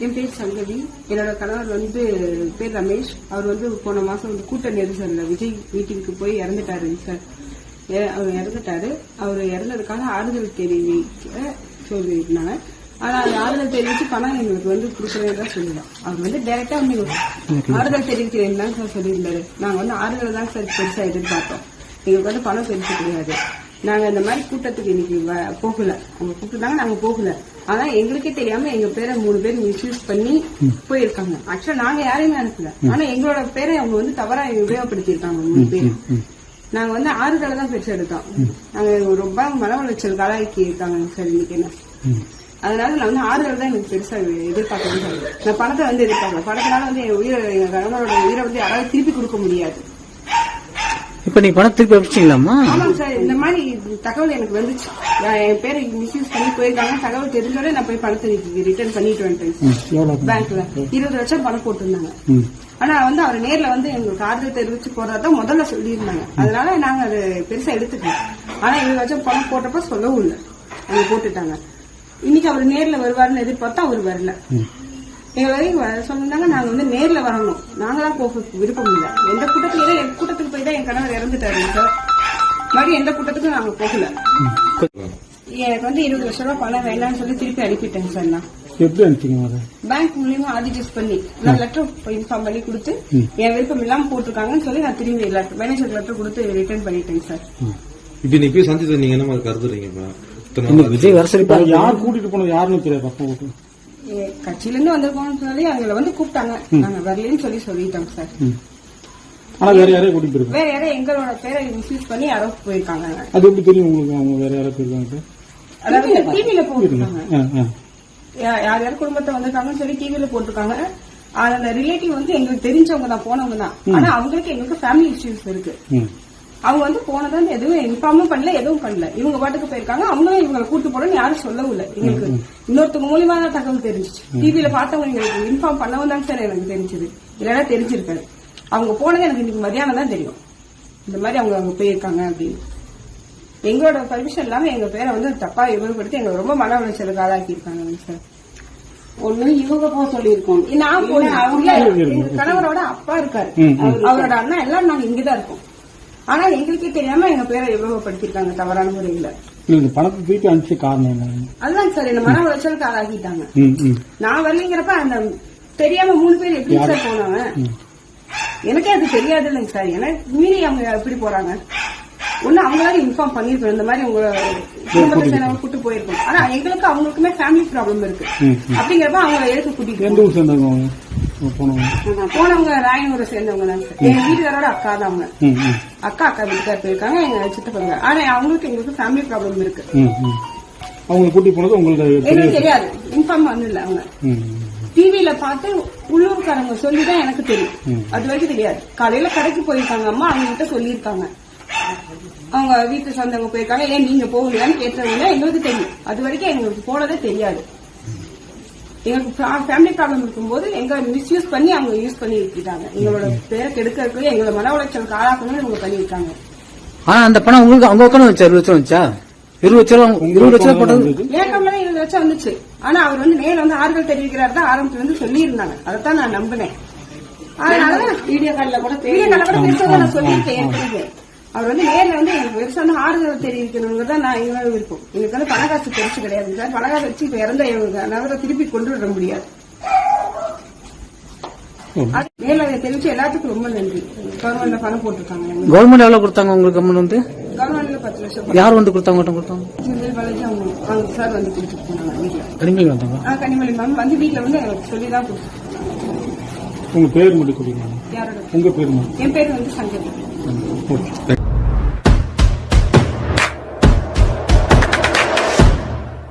என் பேர் சங்கவி. என்னோட கணவர் வந்து பேர் ரமேஷ். அவர் வந்து போன மாசம் வந்து கூட்ட நெரிசல்ல விஜய் வீட்டுக்கு போய் இறந்துட்டாரு சார். அவர் இறந்துட்டாரு. அவர் இறந்ததுக்காக ஆறுதல் தெரிவிக்க சொல்லியிருந்தாங்க. ஆனா அது ஆறுதல் தெரிவிச்சு பணம் எங்களுக்கு வந்து கொடுக்குறேன் சொல்லலாம். அவர் வந்து டைரக்டா வந்து ஆறுதல் தெரிவிக்கிறேன் தான் சார் சொல்லியிருந்தாரு. நாங்க வந்து ஆறுதல் தான் சார் பெருசா எதிர்பார்த்தோம். எங்களுக்கு வந்து பணம் பெருசு கிடையாது. நாங்க இந்த மாதிரி கூட்டத்துக்கு இன்னைக்கு போகல. அவங்க கூப்பிட்டுதாங்க, நாங்க போகல. ஆனா எங்களுக்கே தெரியாம எங்க பேரை 3 பேர் மிஸ்யூஸ் பண்ணி போயிருக்காங்க. ஆக்சுவலா நாங்க யாரையுமே அனுப்பல. ஆனா எங்களோட பேரை அவங்க வந்து தவறா உபயோகப்படுத்திருக்காங்க 3 பேர். நாங்க வந்து ஆறுதலை தான் பெருசா எடுத்தோம். நாங்க ரொம்ப மன உளைச்சல் காலாக்கி இருக்காங்க சார் இன்னைக்கு என்ன. அதனால நான் வந்து ஆறுதல் தான் எனக்கு பெருசா எதிர்பார்க்கணும் சார். நான் பணத்தை வந்து எதிர்பார்க்கல. பணத்தினால வந்து எங்க கணவனோட உயிரை வந்து யாராவது திருப்பி கொடுக்க முடியாது. இப்ப நீ பணம் திருப்பி அனுப்பிச்சீங்களாமா? ஆமாங்க சார். இந்த மாதிரி தகவல் எனக்கு வந்துச்சு. என் பேரை மிஸ்யூஸ் பண்ணி போயிருக்காங்க. தகவல் தெரிஞ்சோட நான் போய் பணத்தை ரிட்டர்ன் பண்ணிட்டு வந்துட்டேன். பேங்க்ல 20 லட்சம் பணம் போட்டிருந்தாங்க. ஆனா வந்து அவர் நேர்ல வந்து எங்களுக்கு ஆறுதல் தெரிவிச்சு போறதான் முதல்ல சொல்லியிருந்தாங்க. அதனால நாங்க அது பெருசா எடுத்துக்கலாம். ஆனா 20 லட்சம் பணம் போட்டப்ப சொல்லவும் இல்லை. அவங்க போட்டுட்டாங்க. இன்னைக்கு அவர் நேர்ல வருவாருன்னு எதிர்பார்த்தா அவர் வரல. எங்க வரைக்கும் சொன்னாங்க நாங்க வந்து நேர்ல வரணும். நாங்களாம் போக விருப்பம் இல்லை. எந்த கூட்டத்துக்கு போய் தான் என் கணவர் இறந்துட்டாரு சார். மறுபடியும் எந்த கூட்டத்துக்கும் நாங்க போகல. எனக்கு வந்து 20 லட்சம் ரூபாய் பணம் வேண்டாம்னு சொல்லி திருப்பி அனுப்பிட்டேங்க சார். நான் எப்படி அனுப்பிங்க? பேங்க் மூலியமா ஆதிஜஸ்ட் பண்ணி நான் லெட்டர் இன்ஃபார்ம் பண்ணி கொடுத்து என் விருப்பம் இல்லாம போட்டிருக்காங்கன்னு சொல்லி நான் திரும்பி மேனேஜர் லெட்டர் கொடுத்து ரிட்டர்ன் பண்ணிட்டேங்க சார். இப்ப நீ போய் சந்தித்து நீங்க என்ன கருதுறீங்க? விஜய் வரசரி யார் கூட்டிட்டு போனது யாருன்னு தெரியாது. கட்சியில இருந்து வந்திருக்கோம்னு சொல்லி அவங்களை வந்து கூப்பிட்டாங்க. நாங்க வரலன்னு சொல்லிட்டோம் சார். ஆனா வேற யாரையும் கூட்டிட்டு போயிருக்காங்க. வேற யாரும் எங்களோட பேரை மிஸ்யூஸ் பண்ணி யாரோ போயிருக்காங்க. அது எப்படி தெரியும் உங்களுக்கு? அவங்க வேற யாரோ போயிருக்காங்க. அதாவது டிவில போட்டிருக்காங்க. யார் யார் குடும்பத்தை வந்திருக்காங்கன்னு சொல்லி டிவில போட்டிருக்காங்க. அந்த ரிலேட்டிவ் வந்து எங்களுக்கு தெரிஞ்சவங்க தான், போனவங்க தான். ஆனா அவங்களுக்கு எங்களுக்கு ஃபேமிலி இஷ்யூஸ் இருக்கு. அவங்க வந்து போனதான் எதுவும் இன்ஃபார்மும் பண்ணல, எதுவும் பண்ணல. இவங்க பாட்டுக்கு போயிருக்காங்க. அவங்களும் இவங்களை கூட்டு போறோம்னு யாரும் சொல்லவும் இல்லை. எங்களுக்கு இன்னொருத்தவங்க மூலியமா தான் தகவல் தெரிஞ்சிச்சு. டிவில பார்த்தவங்க எங்களுக்கு இன்ஃபார்ம் பண்ணவும் தான் சார் எனக்கு தெரிஞ்சது. இல்லைன்னா தெரிஞ்சிருக்காரு. அவங்க போனது எனக்கு இன்னைக்கு மதியானம் தான் தெரியும். இந்த மாதிரி அவங்க அங்க போயிருக்காங்க அப்படின்னு. எங்களோட பர்மிஷன் இல்லாம எங்க பேரை வந்து தப்பா உபயோகப்படுத்தி எங்களுக்கு ரொம்ப மன உளைச்சலுக்கு ஆளாக்கி இருக்காங்க சார். ஒண்ணு இவங்க போக சொல்லியிருக்கோம். நான் போனேன். அவங்க கணவரோட அப்பா இருக்காரு, அவரோட அண்ணா எல்லாரும் நாங்க இங்கதான் இருக்கோம். ஆனா எங்களுக்கே தெரியாம எங்க பேரை உபயோகப்படுத்திருக்காங்க தவறான முறையில. பணத்தை திருப்பி அனுப்பிச்ச காரணம் என்ன? அதுதான் சார் என்ன மன உளைச்சலுக்கு ஆளாக்கிட்டாங்க. நான் வரலைங்கிறப்ப அந்த தெரியாம 3 பேர் எப்படி சார் போனாங்க? எனக்கே அது தெரியாது இல்லைங்க சார். எனக்கு மீறி அவங்க எப்படி போறாங்க? ஒண்ணு அவங்களால இன்ஃபார்ம் பண்ணிருக்கோம். இந்த மாதிரி உங்க குடும்பத்தை சேர்ந்தவங்க கூட்டு போயிருக்கோம். ஆனா எங்களுக்கு அவங்களுக்குமே ஃபேமிலி ப்ராப்ளம் இருக்கு. அப்படிங்கிறப்ப அவங்க எடுத்து கூட்டிட்டு போனவங்க ராயனூரை சேர்ந்தவங்க தான் சார். எங்க வீட்டுக்காரோட அக்கா தான் அவங்க. அக்கா வீட்டுக்கார் போயிருக்காங்க, எங்க சித்தப்பங்க. ஆனா அவங்களுக்கு எங்களுக்கு ஃபேமிலி ப்ராப்ளம் இருக்கு. அவங்க கூட்டி போனது உங்களுக்கு தெரியாது, இன்ஃபார்ம் பண்ணல. அவங்க டிவில பார்த்து உள்ளூர்காரங்க சொல்லிதான் எனக்கு தெரியும். அது வரைக்கும் தெரியாது. காலையில கடைக்கு போயிருக்காங்க அம்மா, அவங்க கிட்ட சொல்லியிருக்காங்க. அவங்க வீட்டு சொந்தவங்க போயிருக்காங்க. ஏன் நீங்க போகலையான்னு கேட்டவங்க எங்களுக்கு தெரியும். அது வரைக்கும் எங்களுக்கு போனதே தெரியாது. எங்களுக்கு ஃபேமிலி ப்ராப்ளம் இருக்கும்போது எங்க மிஸ்யூஸ் பண்ணி அவங்க யூஸ் பண்ணி இருக்காங்க. எங்களோட பேரை கெடுக்கிறதுக்கு எங்களை மன உளைச்சல் ஆளாக்கணும்னு இவங்க பண்ணிருக்காங்க. ஆனா அந்த பணம் உங்களுக்கு அவங்க உட்காந்து வச்சா 20 லட்சம் வச்சா 20 லட்சம் போட்டது ஏற்கனவே 20 லட்சம் வந்துச்சு. ஆனா அவர் வந்து நேரில் வந்து ஆறுதல் தெரிவிக்கிறார் தான் ஆரம்பத்துல வந்து சொல்லி இருந்தாங்க. அதைத்தான் நான் நம்பினேன். அதனால வீடியோ காலில் கூட பெருசாக நான் சொல்லியிருக்கேன். ஏற்கனவே அவர் வந்து நேரில் வந்து எனக்கு பெருசா வந்து ஆறுதல் தெரிவிக்கணுங்கிறத நான் எங்களோட விருப்பம். எனக்கு வந்து பணக்காசு பெருசு கிடையாது சார். பணக்காசு வச்சு இப்ப இறந்த நகரை திருப்பி கொண்டு விட முடியாது. நேரில் தெரிவிச்சு எல்லாத்துக்கும் ரொம்ப நன்றி. கவர்மெண்ட்ல பணம் போட்டிருக்காங்க. கவர்மெண்ட் எவ்வளவு கொடுத்தாங்க உங்களுக்கு? வந்து கவர்மெண்ட்ல 10 லட்சம். யார் வந்து கொடுத்தாங்க? பாலாஜி அவங்க சார் வந்து கொடுத்துட்டு போனாங்க. வீட்டுல கனிமொழி வந்தாங்க. கனிமொழி மேம் வந்து வீட்டுல வந்து எனக்கு சொல்லிதான் கொடுத்துட்டு. உங்க பேர் மட்டும் கொடுங்க. யாரோட? உங்க பேர்? என் பேர் வந்து சங்கவி.